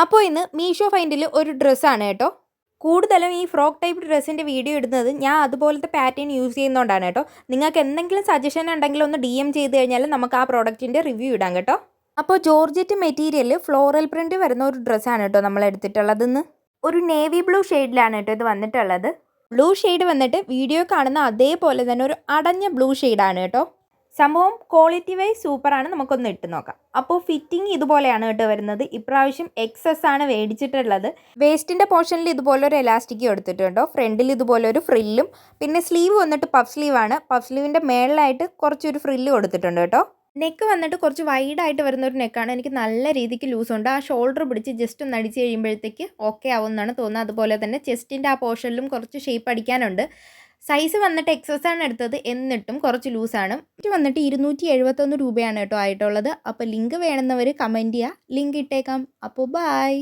അപ്പോൾ ഇന്ന് മീഷോ ഫൈൻഡിൽ ഒരു ഡ്രസ്സാണ് കേട്ടോ. കൂടുതലും ഈ ഫ്രോക്ക് ടൈപ്പ് ഡ്രസ്സിൻ്റെ വീഡിയോ ഇടുന്നത് ഞാൻ അതുപോലത്തെ പാറ്റേൺ യൂസ് ചെയ്യുന്നതുകൊണ്ടാണ് കേട്ടോ. നിങ്ങൾക്ക് എന്തെങ്കിലും സജഷൻ ഉണ്ടെങ്കിൽ ഒന്ന് DM ചെയ്ത് കഴിഞ്ഞാൽ നമുക്ക് ആ പ്രോഡക്റ്റിൻ്റെ റിവ്യൂ ഇടാം കേട്ടോ. അപ്പോൾ ജോർജറ്റ് മെറ്റീരിയൽ ഫ്ലോറൽ പ്രിൻറ്റ് വരുന്ന ഒരു ഡ്രസ്സാണ് കേട്ടോ നമ്മൾ എടുത്തിട്ടുള്ളതെന്ന്. ഒരു നേവി ബ്ലൂ ഷെയ്ഡിലാണ് കേട്ടോ ഇത് വന്നിട്ടുള്ളത്. ബ്ലൂ ഷെയ്ഡ് വന്നിട്ട് വീഡിയോ കാണുന്ന അതേപോലെ തന്നെ ഒരു അടഞ്ഞ ബ്ലൂ ഷെയ്ഡാണ് കേട്ടോ. സംഭവം ക്വാളിറ്റി വൈസ് സൂപ്പറാണ്. നമുക്കൊന്ന് ഇട്ട് നോക്കാം. അപ്പോൾ ഫിറ്റിംഗ് ഇതുപോലെയാണ് കേട്ടോ വരുന്നത്. ഇപ്രാവശ്യം XS ആണ് മേടിച്ചിട്ടുള്ളത്. വേസ്റ്റിൻ്റെ പോർഷനിൽ ഇതുപോലൊരു എലാസ്റ്റിക് എടുത്തിട്ടുണ്ടോ. ഫ്രണ്ടിൽ ഇതുപോലൊരു ഫ്രില്ലും, പിന്നെ സ്ലീവ് വന്നിട്ട് പഫ് സ്ലീവാണ്. പഫ് സ്ലീവിൻ്റെ മേളിലായിട്ട് കുറച്ചൊരു ഫ്രില്ല് കൊടുത്തിട്ടുണ്ട് കേട്ടോ. നെക്ക് വന്നിട്ട് കുറച്ച് വൈഡായിട്ട് വരുന്നൊരു നെക്കാണ്. എനിക്ക് നല്ല രീതിക്ക് ലൂസുണ്ട്. ആ ഷോൾഡർ പിടിച്ച് ജസ്റ്റ് ഒന്ന് അടിച്ച് കഴിയുമ്പോഴത്തേക്ക് ഓക്കെ ആവുമെന്നാണ് തോന്നുന്നത്. അതുപോലെ തന്നെ ചെസ്റ്റിൻ്റെ ആ പോർഷനിലും കുറച്ച് ഷേപ്പ് അടിക്കാനുണ്ട്. സൈസ് വന്നിട്ട് XS ആണ് എടുത്തത്, എന്നിട്ടും കുറച്ച് ലൂസാണ്. ഇത് വന്നിട്ട് 271 രൂപയാണ് കേട്ടോ ആയിട്ടുള്ളത്. അപ്പോൾ ലിങ്ക് വേണമെന്നവർ കമൻറ്റ് ചെയ്യുക, ലിങ്ക് ഇട്ടേക്കാം. അപ്പോൾ ബൈ.